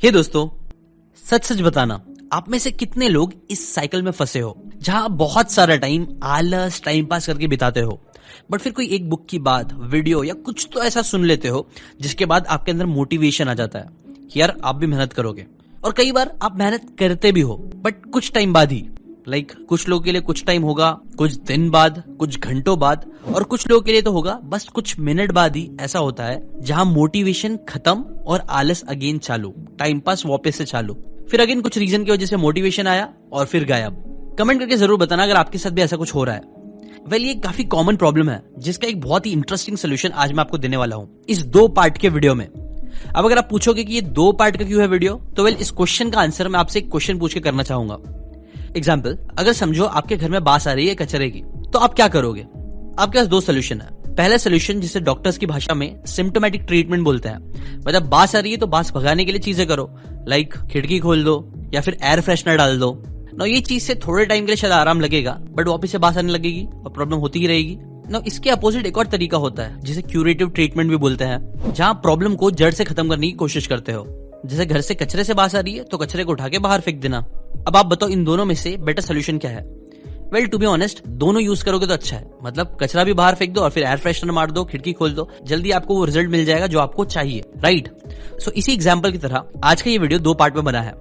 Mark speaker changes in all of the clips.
Speaker 1: हे दोस्तों, सच सच बताना, आप में से कितने लोग इस साइकिल में फंसे हो जहां आप बहुत सारा टाइम आलस टाइम पास करके बिताते हो, बट फिर कोई एक बुक की बात, वीडियो या कुछ तो ऐसा सुन लेते हो जिसके बाद आपके अंदर मोटिवेशन आ जाता है कि यार आप भी मेहनत करोगे। और कई बार आप मेहनत करते भी हो बट कुछ टाइम बाद ही, कुछ लोगों के लिए कुछ टाइम होगा, कुछ दिन बाद, कुछ घंटों बाद, और कुछ लोगों के लिए तो होगा बस कुछ मिनट बाद ही ऐसा होता है जहां मोटिवेशन खत्म और आलस अगेन चालू, टाइम पास वापस से चालू, फिर अगेन कुछ रीजन की वजह से मोटिवेशन आया और फिर गायब। कमेंट करके जरूर बताना अगर आपके साथ भी ऐसा कुछ हो रहा है। ये काफी कॉमन प्रॉब्लम है जिसका एक बहुत ही इंटरेस्टिंग सोल्यूशन आज मैं आपको देने वाला हूं इस 2 पार्ट के वीडियो में। अब अगर आप पूछोगे कि ये 2 पार्ट का क्यों है वीडियो, तो इस क्वेश्चन का आंसर मैं आपसे एक क्वेश्चन पूछ के करना चाहूंगा। एग्जाम्पल, अगर समझो आपके घर में बास आ रही है कचरे की, तो आप क्या करोगे? आपके पास 2 सोल्यूशन है। पहला सोल्यूशन जिसे डॉक्टर्स की भाषा में सिम्टोमेटिक ट्रीटमेंट बोलते हैं, मतलब बास आ रही है तो बास भगाने के लिए चीजें करो, खिड़की खोल दो या फिर एयर फ्रेशनर डाल दो। ना ये चीज से थोड़े टाइम के लिए शायद आराम लगेगा, बट वापस से बास आने लगेगी और प्रॉब्लम होती ही रहेगी ना। इसके अपोजिट एक और तरीका होता है जिसे क्यूरेटिव ट्रीटमेंट भी बोलते हैं, जहां प्रॉब्लम को जड़ से खत्म करने की कोशिश करते हो। जैसे घर से कचरे से बास आ रही है तो कचरे को उठा के बाहर फेंक देना। अब आप बताओ इन दोनों में से बेटर सोल्यूशन क्या है? टू बी ऑनेस्ट, दोनों यूज करोगे तो अच्छा है, मतलब कचरा भी बाहर फेंक दो और फिर एयर फ्रेशनर मार दो, खिड़की खोल दो, जल्दी आपको वो रिजल्ट मिल जाएगा जो आपको चाहिए, राइट? सो इसी एग्जांपल की तरह आज का ये वीडियो 2 पार्ट में बना है,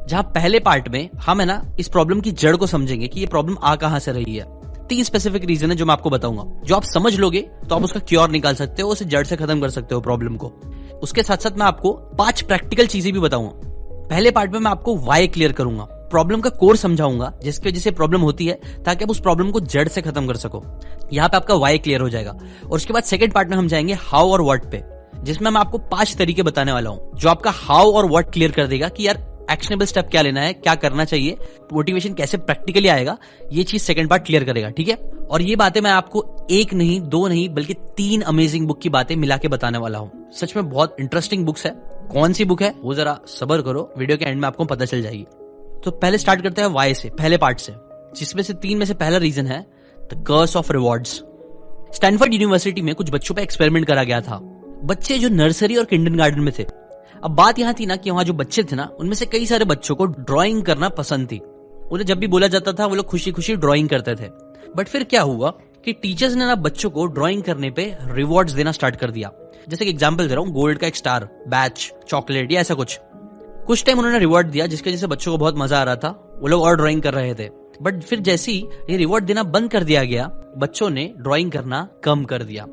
Speaker 1: जहां पहले पार्ट में हम इस प्रॉब्लम की जड़ को समझेंगे कि ये प्रॉब्लम आ कहां से रही है। 3 स्पेसिफिक रीजन है जो मैं आपको बताऊंगा, जो आप समझ लोगे तो आप उसका क्योर निकाल सकते हो, उसे जड़ से खत्म कर सकते हो प्रॉब्लम को। उसके साथ साथ मैं आपको 5 प्रैक्टिकल चीजें भी बताऊंगा। पहले पार्ट में मैं आपको वाई क्लियर करूंगा, प्रॉब्लम का कोर समझाऊंगा जिसकी वजह से प्रॉब्लम होती है, ताकि आप उस प्रॉब्लम को जड़ से खत्म कर सको। यहाँ पे आपका वाई क्लियर हो जाएगा। और उसके बाद सेकंड पार्ट में हम जाएंगे हाउ और व्हाट पे, जिसमें मैं आपको 5 तरीके बताने वाला हूं जो आपका हाउ और व्हाट क्लियर कर देगा कि यार एक्शनेबल स्टेप क्या लेना है, क्या करना चाहिए, मोटिवेशन कैसे प्रैक्टिकली आएगा। ये चीज सेकंड पार्ट क्लियर करेगा, ठीक है? और ये बातें मैं आपको 1 नहीं 2 नहीं बल्कि 3 अमेजिंग बुक की बातें मिला के बताने वाला हूं। सच में बहुत इंटरेस्टिंग बुक्स है। कौन सी बुक है वो जरा सब्र करो, वीडियो के एंड में आपको पता चल जाएगी। तो पहले स्टार्ट करते हैं वाई से, पहले पार्ट से, जिसमें से 3 में से पहला रीजन है the curse of rewards. Stanford University में कुछ बच्चों पे एक्सपेरिमेंट करा गया था, बच्चे जो नर्सरी और किंडरगार्टन में थे। अब बात यहां थी ना कि वहां जो बच्चे थे ना, उनमें से कई सारे बच्चों को ड्राइंग करना पसंद थी। उन्हें जब भी बोला जाता था वो लोग खुशी खुशी ड्राइंग करते थे। बट फिर क्या हुआ कि टीचर्स ने ना बच्चों को ड्राइंग करने पे रिवॉर्ड्स देना स्टार्ट कर दिया। जैसे कि एग्जांपल दे रहा हूं, गोल्ड का एक स्टार, बैच, चॉकलेट या ऐसा कुछ टाइम उन्होंने रिवॉर्ड दिया, जिसकी वजह से बच्चों को बहुत मजा आ रहा था, वो लोग और ड्राइंग कर रहे थे। बट फिर जैसे ही ये रिवॉर्ड देना बंद कर दिया गया, बच्चों ने ड्राइंग करना कम कर दिया।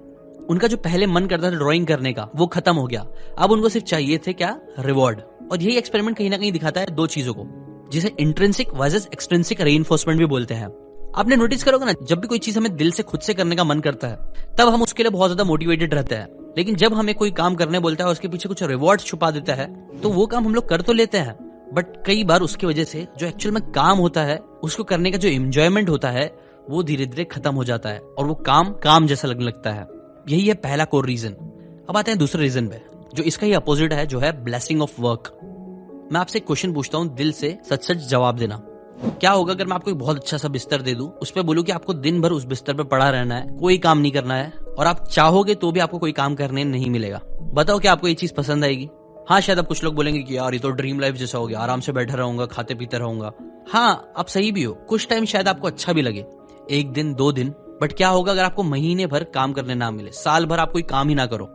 Speaker 1: उनका जो पहले मन करता था ड्राइंग करने का, वो खत्म हो गया। अब उनको सिर्फ चाहिए थे क्या? रिवॉर्ड। और यही एक्सपेरिमेंट कहीं ना कहीं दिखाता है 2 चीजों को, जिसे इंट्रिंसिक वर्सेस एक्सट्रिंसिक रेनफोर्समेंट भी बोलते हैं। आपने नोटिस करोगे ना, जब भी कोई चीज हमें दिल से खुद से करने का मन करता है, तब हम उसके लिए बहुत ज्यादा मोटिवेटेड रहते हैं। लेकिन जब हमें कोई काम करने बोलता है और उसके पीछे कुछ रिवॉर्ड छुपा देता है, तो वो काम हम लोग कर तो लेते हैं, बट कई बार उसकी वजह से जो एक्चुअल में काम होता है, उसको करने का जो एंजॉयमेंट होता है, वो धीरे धीरे खत्म हो जाता है और वो काम जैसा लगने लगता है। यही है पहला कोर रीजन। अब आते हैं दूसरे रीजन पे, जो इसका ही अपोजिट है, जो है ब्लेसिंग ऑफ वर्क। मैं आपसे एक क्वेश्चन पूछता हूँ, दिल से सच सच जवाब देना। क्या होगा अगर मैं आपको एक बहुत अच्छा सा बिस्तर दे दूं, उस पर बोलूं कि आपको दिन भर उस बिस्तर पे पड़ा रहना है, कोई काम नहीं करना है, और आप चाहोगे तो भी आपको कोई काम करने नहीं मिलेगा? बताओ क्या आपको ये चीज पसंद आएगी? हाँ, शायद अब कुछ लोग बोलेंगे कि यार ये तो ड्रीम लाइफ जैसा हो गया, आराम से बैठा रहूंगा, खाते पीते रहूंगा। हाँ, आप सही भी हो, कुछ टाइम शायद आपको अच्छा भी लगे, 1 दिन 2 दिन। बट क्या होगा अगर आपको महीने भर काम करने ना मिले, साल भर आप कोई काम ही ना करो?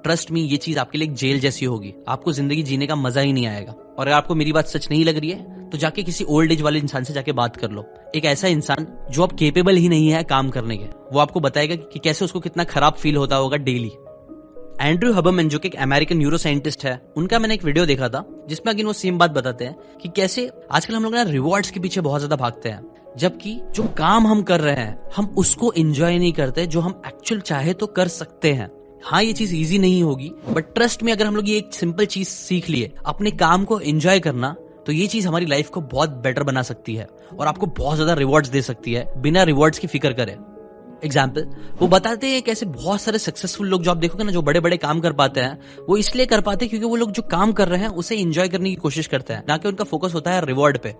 Speaker 1: ट्रस्ट मी, ये चीज आपके लिए एक जेल जैसी होगी, आपको जिंदगी जीने का मजा ही नहीं आएगा। और अगर आपको मेरी बात सच नहीं लग रही है, तो जाके किसी ओल्ड एज वाले इंसान से जाके बात कर लो, एक ऐसा इंसान जो अब केपेबल ही नहीं है काम करने के। वो आपको बताएगा कि कैसे उसको कितना खराब फील होता होगा डेली। एंड्रयू हबरमैन, जो कि एक अमेरिकन न्यूरो साइंटिस्ट है, उनका मैंने एक वीडियो देखा था जिसमें अगेन वो सेम बात बताते हैं कि कैसे आजकल हम लोग ना रिवॉर्ड्स के पीछे बहुत ज्यादा भागते हैं, जबकि जो काम हम कर रहे हैं हम उसको एंजॉय नहीं करते, जो हम एक्चुअल चाहे तो कर सकते हैं। हाँ, ये चीज इजी नहीं होगी, बट ट्रस्ट में, अगर हम लोग ये एक सिंपल चीज सीख लिए, अपने काम को एंजॉय करना, तो ये चीज हमारी लाइफ को बहुत बेटर बना सकती है और आपको बहुत ज्यादा रिवॉर्ड्स दे सकती है बिना रिवॉर्ड्स की फिक्र करे। एग्जाम्पल, वो बताते हैं कैसे बहुत सारे सक्सेसफुल लोग जो आप देखोगे ना, जो बड़े बड़े काम कर पाते हैं, वो इसलिए कर पाते हैं क्योंकि वो लोग जो काम कर रहे हैं उसे एंजॉय करने की कोशिश करते हैं, ना कि उनका फोकस होता है रिवॉर्ड पे।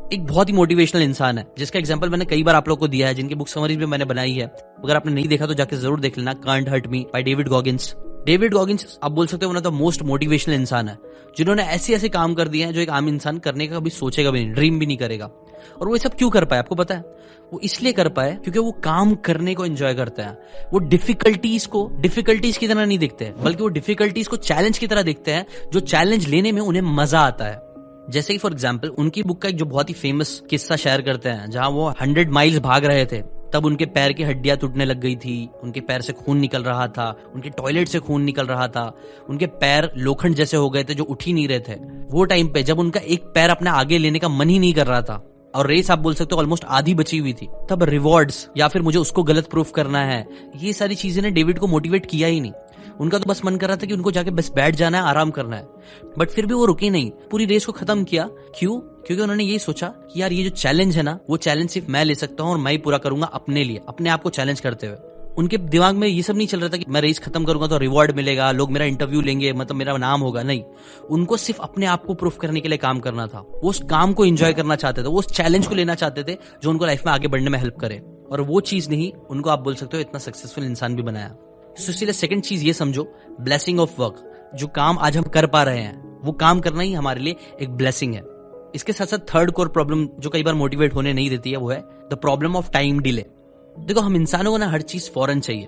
Speaker 1: एक बहुत ही मोटिवेशनल इंसान है, जिसका एग्जांपल मैंने कई बार आप लोगों को दिया है, जिनकी बुक समरीज भी मैंने बनाई है। अगर आपने नहीं देखा तो जाके जरूर देख लेना, can't hurt me by David Goggins. David Goggins आप बोल सकते हो one of the most motivational इंसान है, जिन्होंने ऐसे ऐसे काम कर दिए हैं जो एक आम इंसान करने का कभी सोचेगा भी नहीं, ड्रीम भी नहीं करेगा। और वो ये सब क्यों कर पाए आपको पता है? वो इसलिए कर पाए क्योंकि वो काम करने को एंजॉय करते हैं। वो डिफिकल्टीज की तरह नहीं देखते हैं, बल्कि वो डिफिकल्टीज को चैलेंज की तरह देखते हैं, जो चैलेंज लेने में उन्हें मजा आता है। जैसे कि फॉर एग्जाम्पल उनकी बुक का एक जो बहुत ही फेमस किस्सा शेयर करते हैं, जहां वो 100 माइल्स भाग रहे थे, तब उनके पैर की हड्डियां टूटने लग गई थी, उनके पैर से खून निकल रहा था, उनके टॉयलेट से खून निकल रहा था, उनके पैर लोखंड जैसे हो गए थे जो उठ ही नहीं रहे थे। वो टाइम पे जब उनका एक पैर अपने आगे लेने का मन ही नहीं कर रहा था और रेस आप बोल सकते हो ऑलमोस्ट आधी बची हुई थी, तब रिवॉर्ड्स या फिर मुझे उसको गलत प्रूफ करना है, ये सारी चीजें ने डेविड को मोटिवेट किया ही नहीं। उनका तो बस मन कर रहा था कि उनको जाके बस बैठ जाना है, आराम करना है। बट फिर भी वो रुके नहीं, पूरी रेस को खत्म किया। क्यों? क्योंकि उन्होंने यही सोचा कि यार ये जो चैलेंज है ना, वो चैलेंज सिर्फ मैं ले सकता हूँ और मैं ही पूरा करूंगा अपने लिए, अपने आप को चैलेंज करते हुए। उनके दिमाग में ये सब नहीं चल रहा था कि मैं रेस खत्म करूंगा तो रिवॉर्ड मिलेगा, लोग मेरा इंटरव्यू लेंगे, मतलब मेरा नाम होगा। नहीं, उनको सिर्फ अपने आप को प्रूफ करने के लिए काम करना था। वो उस काम को एंजॉय करना चाहते थे, वो उस चैलेंज को लेना चाहते थे जो उनको लाइफ में आगे बढ़ने में हेल्प करे। और वो चीज नहीं उनको आप बोल सकते हो इतना सक्सेसफुल इंसान भी बनाया। इसलिए सेकंड चीज ये समझो, ब्लेसिंग ऑफ वर्क। जो काम आज हम कर पा रहे हैं, वो काम करना ही हमारे लिए एक ब्लेसिंग है। इसके साथ साथ थर्ड कोर प्रॉब्लम जो कई बार मोटिवेट होने नहीं देती है, वो है the problem of time delay. देखो, हम इंसानों को ना हर चीज फौरन चाहिए।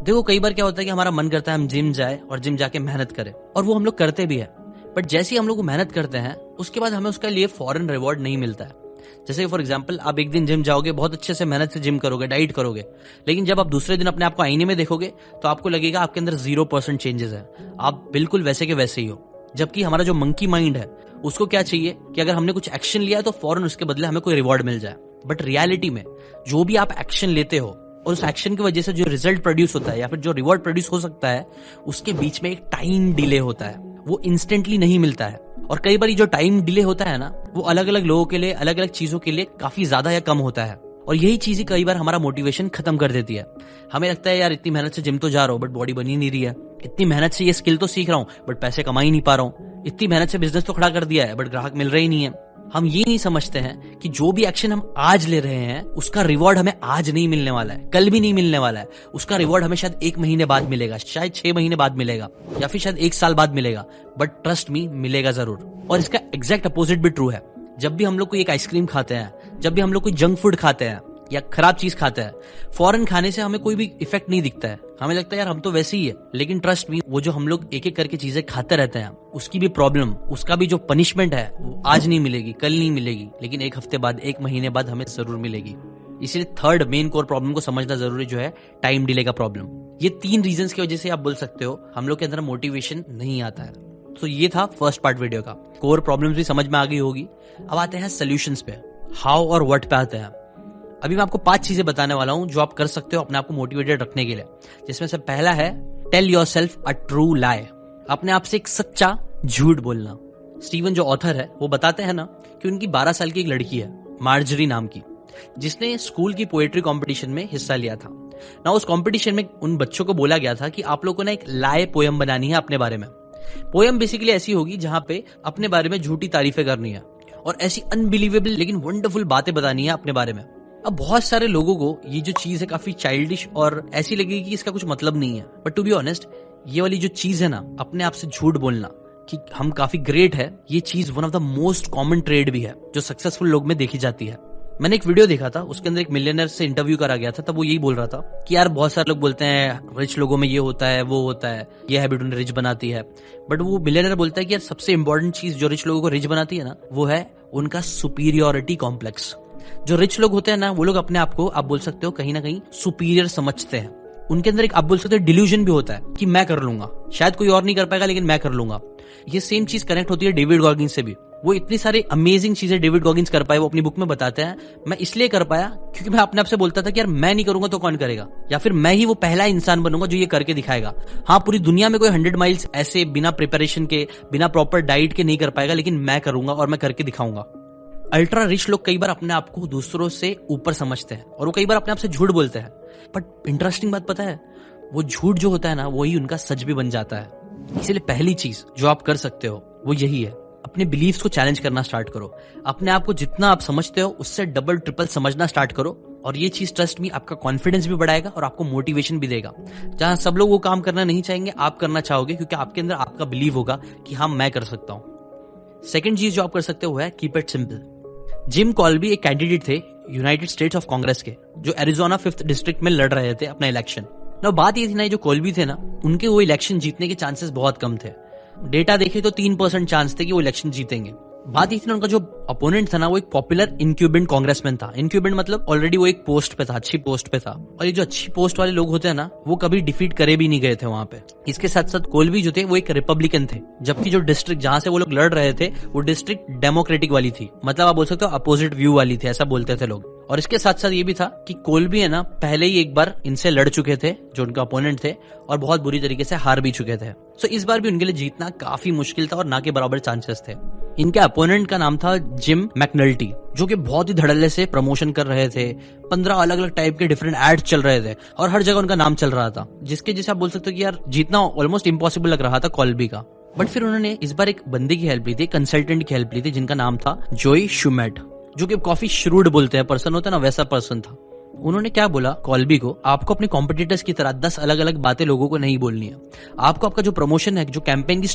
Speaker 1: देखो, कई बार क्या होता है कि हमारा मन करता है हम जिम जाए और जिम जाके मेहनत करें, और वो हम लोग करते भी है। बट जैसे ही हम लोग मेहनत करते हैं, उसके बाद हमें उसके लिए फौरन रिवॉर्ड नहीं मिलता है। जैसे फॉर एग्जांपल, आप एक दिन जिम जाओगे, बहुत अच्छे से मेहनत से जिम करोगे, डाइट करोगे, लेकिन जब आप दूसरे दिन अपने आप को आईने में देखोगे तो आपको लगेगा आपके अंदर 0% चेंजेस है, आप बिल्कुल वैसे के वैसे ही हो। जबकि हमारा जो मंकी माइंड है, उसको क्या चाहिए कि अगर हमने कुछ एक्शन लिया तो फौरन उसके बदले हमें कोई रिवॉर्ड मिल जाए। बट रियलिटी में जो भी आप एक्शन लेते हो और उस एक्शन की वजह से जो रिजल्ट प्रोड्यूस होता है या फिर जो रिवॉर्ड प्रोड्यूस हो सकता है, उसके बीच में एक टाइम डिले होता है, वो इंस्टेंटली नहीं मिलता है। और कई बार जो टाइम डिले होता है ना, वो अलग अलग लोगों के लिए, अलग अलग चीजों के लिए काफी ज्यादा या कम होता है। और यही चीज कई बार हमारा मोटिवेशन खत्म कर देती है। हमें लगता है यार इतनी मेहनत से जिम तो जा रहा हूँ बट बॉडी बनी नहीं रही है, इतनी मेहनत से ये स्किल तो सीख रहा हूँ बट पैसे कमा ही नहीं पा रहा हूँ, इतनी मेहनत से बिजनेस तो खड़ा कर दिया है बट ग्राहक मिल रहे ही नहीं है। हम ये नहीं समझते हैं कि जो भी एक्शन हम आज ले रहे हैं, उसका रिवॉर्ड हमें आज नहीं मिलने वाला है, कल भी नहीं मिलने वाला है। उसका रिवॉर्ड हमें शायद 1 महीने बाद मिलेगा, शायद 6 महीने बाद मिलेगा, या फिर शायद 1 साल बाद मिलेगा, बट ट्रस्ट मी, मिलेगा जरूर। और इसका एग्जैक्ट अपोजिट भी ट्रू है। जब भी हम लोग कोई एक आइसक्रीम खाते हैं, जब भी हम लोग कोई जंक फूड खाते हैं या खराब चीज खाते हैं, फौरन खाने से हमें कोई भी इफेक्ट नहीं दिखता है। हमें लगता है यार हम तो वैसे ही है, लेकिन ट्रस्ट मी, वो जो हम लोग एक एक करके चीजें खाते रहते हैं, उसकी भी प्रॉब्लम, उसका भी जो पनिशमेंट है, वो आज नहीं मिलेगी, कल नहीं मिलेगी, लेकिन 1 हफ्ते बाद, 1 महीने बाद हमें जरूर मिलेगी। इसलिए थर्ड मेन कोर प्रॉब्लम को समझना जरूरी जो है टाइम डिले का प्रॉब्लम। ये 3 रीजंस की वजह से आप बोल सकते हो हम लोग के अंदर मोटिवेशन नहीं आता है। तो ये था फर्स्ट पार्ट वीडियो का। कोर प्रॉब्लम्स भी समझ में आ गई होगी। अब आते हैं सोल्यूशंस पे, हाउ और व्हाट पे आते हैं। अभी मैं आपको 5 चीजें बताने वाला हूं जो आप कर सकते हो अपने आप को मोटिवेटेड रखने के लिए, जिसमें से पहला है टेल योरसेल्फ अ ट्रू लाई। अपने आप से एक सच्चा झूठ बोलना। स्टीवन जो ऑथर है, वो बताते हैं ना कि उनकी 12 साल की एक लड़की है, मार्जरी नाम की, जिसने स्कूल की पोएट्री कंपटीशन में हिस्सा लिया था ना। उस कंपटीशन में उन बच्चों को बोला गया था कि आप लोगों को ना एक लाए पोयम बनानी है अपने बारे में। पोयम बेसिकली ऐसी होगी जहां पे अपने बारे में झूठी तारीफें करनी है और ऐसी अनबिलीवेबल लेकिन वंडरफुल बातें बतानी है अपने बारे में। अब बहुत सारे लोगों को ये जो चीज है काफी चाइल्डिश और ऐसी लगेगी कि इसका कुछ मतलब नहीं है, बट टू बी ऑनेस्ट, ये वाली जो चीज है ना, अपने आप से झूठ बोलना कि हम काफी ग्रेट है, ये चीज one of the most common trade भी है जो सक्सेसफुल लोग में देखी जाती है। मैंने एक वीडियो देखा था, उसके अंदर एक मिलियनर से इंटरव्यू करा गया था, तब वो यही बोल रहा था कि यार बहुत सारे लोग बोलते हैं रिच लोगों में ये होता है, वो होता है, ये हैबिट उन्हें रिच बनाती है, बट वो मिलियनर बोलता है कि यार सबसे इंपॉर्टेंट चीज जो रिच लोगों को रिच बनाती है ना, वो है उनका सुपीरियोरिटी कॉम्प्लेक्स। जो रिच लोग होते हैं ना, वो लोग अपने आप को, आप बोल सकते हो, कहीं ना कहीं सुपीरियर समझते हैं। उनके अंदर एक, आप बोल सकते हो, डिल्यूजन भी होता है कि मैं कर लूंगा, शायद कोई और नहीं कर पाएगा लेकिन मैं कर लूंगा। ये सेम चीज कनेक्ट होती है डेविड गॉगिंस से भी। वो इतनी सारी अमेजिंग चीजें डेविड गॉगिंस कर पाए, वो अपनी बुक में बताते हैं। मैं इसलिए कर पाया क्योंकि मैं अपने आप से बोलता था कि यार मैं नहीं करूंगा तो कौन करेगा, या फिर मैं ही वो पहला इंसान बनूंगा जो ये करके दिखाएगा। हाँ, पूरी दुनिया में कोई 100 माइल्स ऐसे बिना प्रिपरेशन के, बिना प्रॉपर डाइट के नहीं कर पाएगा, लेकिन मैं करूंगा और मैं करके दिखाऊंगा। अल्ट्रा रिच लोग कई बार अपने आप को दूसरों से ऊपर समझते हैं और वो कई बार अपने आप से झूठ बोलते हैं, बट इंटरेस्टिंग बात पता है, वो झूठ जो होता है ना, वही उनका सच भी बन जाता है। इसलिए पहली चीज जो आप कर सकते हो वो यही है, अपने बिलीफ्स को चैलेंज करना स्टार्ट करो। अपने आप को जितना आप समझते हो उससे डबल ट्रिपल समझना स्टार्ट करो और ये चीज ट्रस्ट मी आपका कॉन्फिडेंस भी बढ़ाएगा और आपको मोटिवेशन भी देगा। जहां सब लोग वो काम करना नहीं चाहेंगे, आप करना चाहोगे, क्योंकि आपके अंदर आपका बिलीव होगा कि हाँ मैं कर सकता हूं। सेकंड चीज जो आप कर सकते हो वो है कीप इट सिंपल। जिम कॉल्बी एक कैंडिडेट थे यूनाइटेड स्टेट्स ऑफ कांग्रेस के, जो एरिजोना 5th डिस्ट्रिक्ट में लड़ रहे थे अपना इलेक्शन। ना बात ये थी ना, जो कॉल्बी थे ना, उनके वो इलेक्शन जीतने के चांसेस बहुत कम थे। डेटा देखे तो 3% चांस थे कि वो इलेक्शन जीतेंगे। बात ये थी ना, उनका जो अपोनेंट था ना, वो एक पॉपुलर इनक्यूबेंट कांग्रेसमैन था। इनक्यूबेंट मतलब ऑलरेडी वो एक पोस्ट पे था, अच्छी पोस्ट पे था। और ये जो अच्छी पोस्ट वाले लोग होते हैं ना, वो कभी डिफीट करे भी नहीं गए थे वहां पे। इसके साथ साथ कॉल्बी जो थे वो एक रिपब्लिकन थे, जबकि जो डिस्ट्रिक्ट जहां से वो लोग लड़ रहे थे वो डिस्ट्रिक्ट डेमोक्रेटिक वाली थी। मतलब आप बोल सकते हो अपोजिट व्यू वाली थी, ऐसा बोलते थे लोग। और इसके साथ साथ ये भी था कि कॉल्बी है ना, पहले ही एक बार इनसे लड़ चुके थे, जो उनका अपोनेंट थे, और बहुत बुरी तरीके से हार भी चुके थे। सो इस बार भी उनके लिए जीतना काफी मुश्किल था और ना के बराबर चांसेस थे। इनके अपोनेंट का नाम था जिम मैकनल्टी, जो कि बहुत ही धड़ल्ले से प्रमोशन कर रहे थे। 15 अलग अलग टाइप के डिफरेंट एड्स चल रहे थे और हर जगह उनका नाम चल रहा था, जिसके जैसे आप बोल सकते हो कि यार जीतना ऑलमोस्ट इम्पॉसिबल लग रहा था कॉल्बी का। बट फिर उन्होंने इस बार एक बंदे की हेल्प ली थी, कंसल्टेंट की हेल्प ली थी, जिनका नाम था जोई शुमेट, जो कि काफी श्रूड बोलते हैं पर्सन होता है ना, वैसा पर्सन था। उन्होंने क्या बोला कॉल्बी को, आपको अपने कॉम्पिटिटर्स की तरह 10 अलग अलग बातें लोगों को नहीं बोलनी है। आपको आपका जो प्रमोशन है, जो कैंपेन की